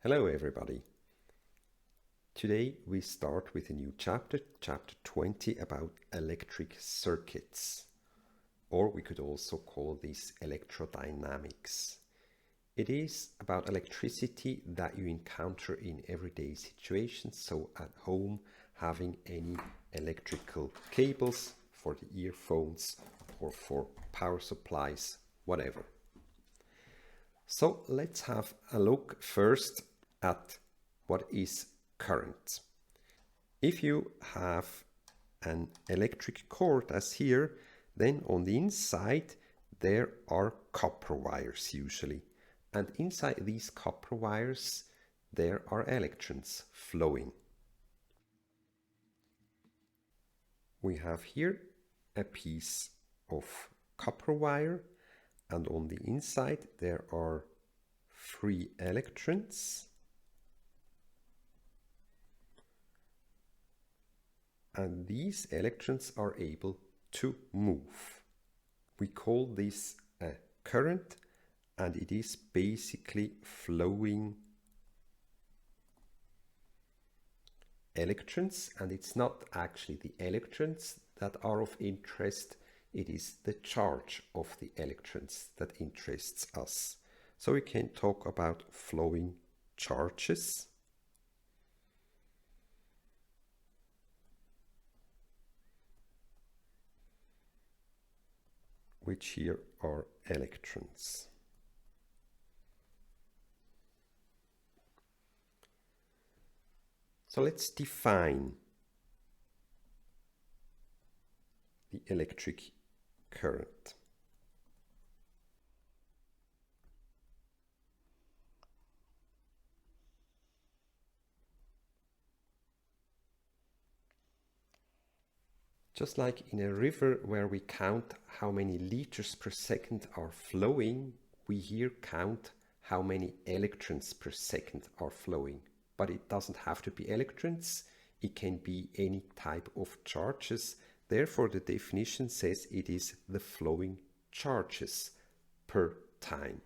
Hello everybody. Today we start with a new chapter, chapter 20, about electric circuits, or we could also call this electrodynamics. It is about electricity that you encounter in everyday situations, so at home having any electrical cables for the earphones or for power supplies, whatever. So let's have a look first at what is current. If you have an electric cord as here, then on the inside there are copper wires usually. And inside these copper wires there are electrons flowing. We have here a piece of copper wire, and on the inside there are free electrons. And these electrons are able to move. We call this a current, and it is basically flowing electrons, and it's not actually the electrons that are of interest, it is the charge of the electrons that interests us. So we can talk about flowing charges. Which here are electrons. So let's define the electric current. Just like in a river where we count how many liters per second are flowing, we here count how many electrons per second are flowing. But it doesn't have to be electrons, it can be any type of charges. Therefore, the definition says it is the flowing charges per time.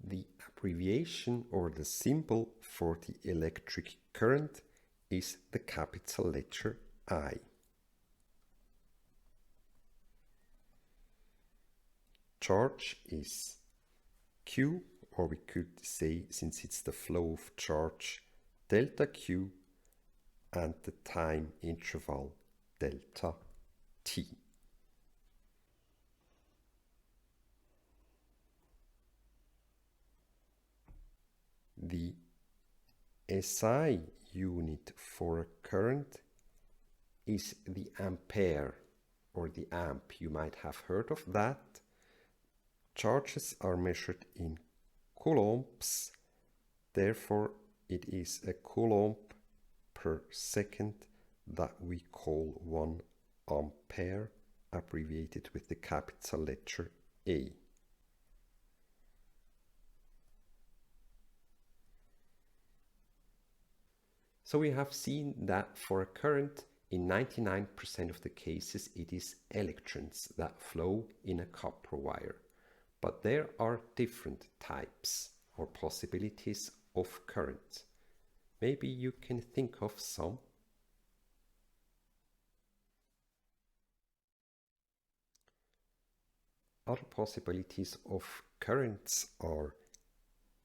The abbreviation or the symbol for the electric current is the capital letter I. Charge is Q, or we could say, since it's the flow of charge, delta Q, and the time interval delta T. The SI unit for a current is the ampere, or the amp. You might have heard of that. Charges are measured in coulombs, therefore it is a coulomb per second that we call 1 ampere, abbreviated with the capital letter A. So we have seen that for a current, in 99% of the cases, it is electrons that flow in a copper wire. But there are different types or possibilities of current. Maybe you can think of some. Other possibilities of currents are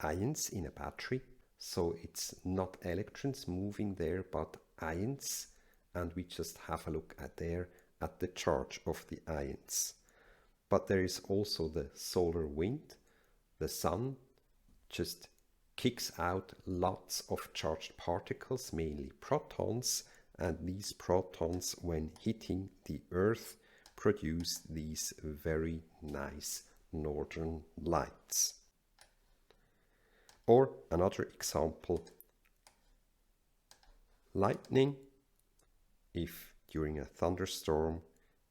ions in a battery. So it's not electrons moving there, but ions, and we just have a look at the charge of the ions. But there is also the solar wind. The sun just kicks out lots of charged particles, mainly protons, and these protons, when hitting the Earth, produce these very nice northern lights. Or another example, lightning. If during a thunderstorm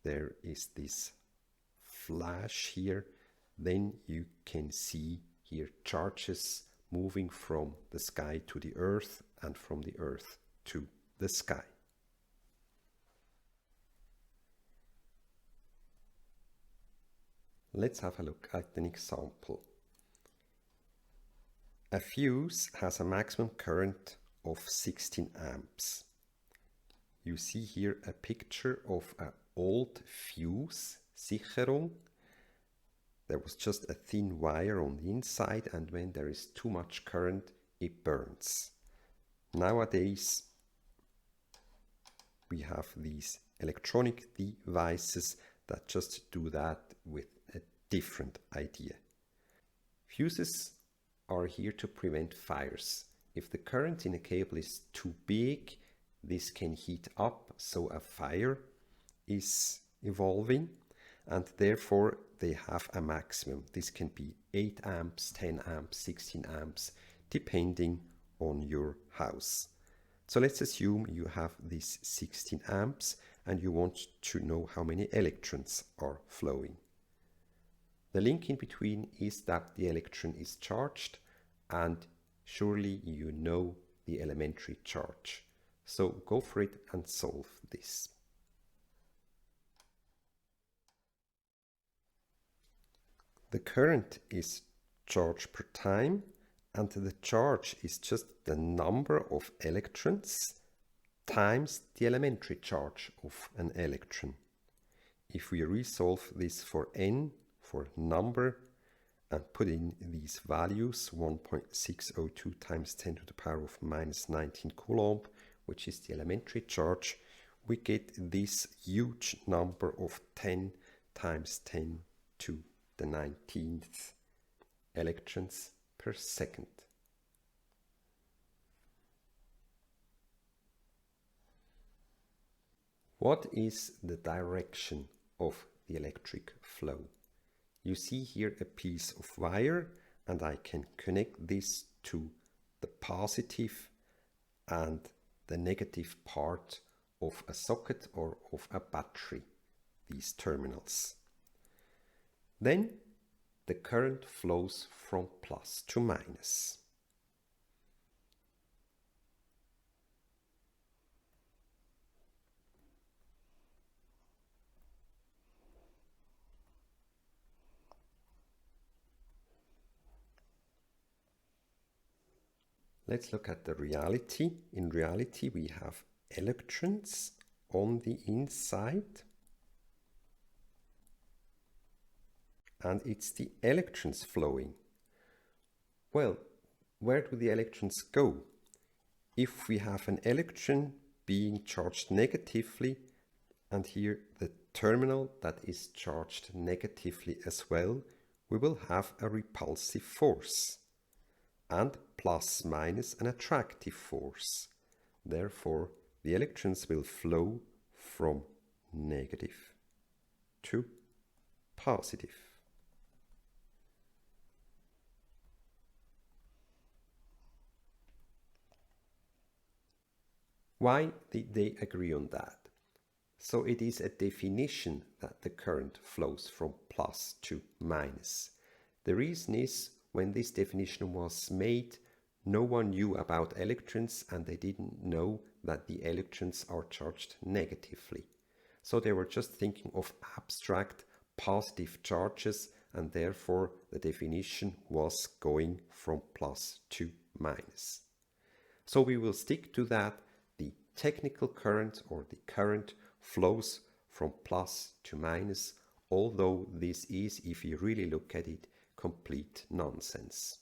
there is this flash here, then you can see here charges moving from the sky to the earth and from the earth to the sky. Let's have a look at an example. A fuse has a maximum current of 16 amps. You see here a picture of an old fuse, Sicherung. There was just a thin wire on the inside, and when there is too much current, it burns. Nowadays, we have these electronic devices that just do that with a different idea. Fuses are here to prevent fires. If the current in a cable is too big, this can heat up, so a fire is evolving, and therefore they have a maximum. This can be 8 amps, 10 amps, 16 amps, depending on your house. So let's assume you have these 16 amps and you want to know how many electrons are flowing. The link in between is that the electron is charged, and surely you know the elementary charge. So go for it and solve this. The current is charge per time, and the charge is just the number of electrons times the elementary charge of an electron. If we resolve this for n, for number, and put in these values, 1.602 times 10 to the power of minus 19 coulomb, which is the elementary charge, we get this huge number of 10 times 10 to the 19th electrons per second. What is the direction of the electric flow? You see here a piece of wire, and I can connect this to the positive and the negative part of a socket or of a battery, these terminals. Then the current flows from plus to minus. Let's look at the reality. In reality, we have electrons on the inside, and it's the electrons flowing. Well, where do the electrons go? If we have an electron being charged negatively, and here the terminal that is charged negatively as well, we will have a repulsive force, and plus minus an attractive force. Therefore, the electrons will flow from negative to positive. Why did they agree on that? So it is a definition that the current flows from plus to minus. The reason is, when this definition was made, no one knew about electrons, and they didn't know that the electrons are charged negatively. So they were just thinking of abstract positive charges, and therefore the definition was going from plus to minus. So we will stick to that. The technical current, or the current, flows from plus to minus, although this is, if you really look at it, complete nonsense.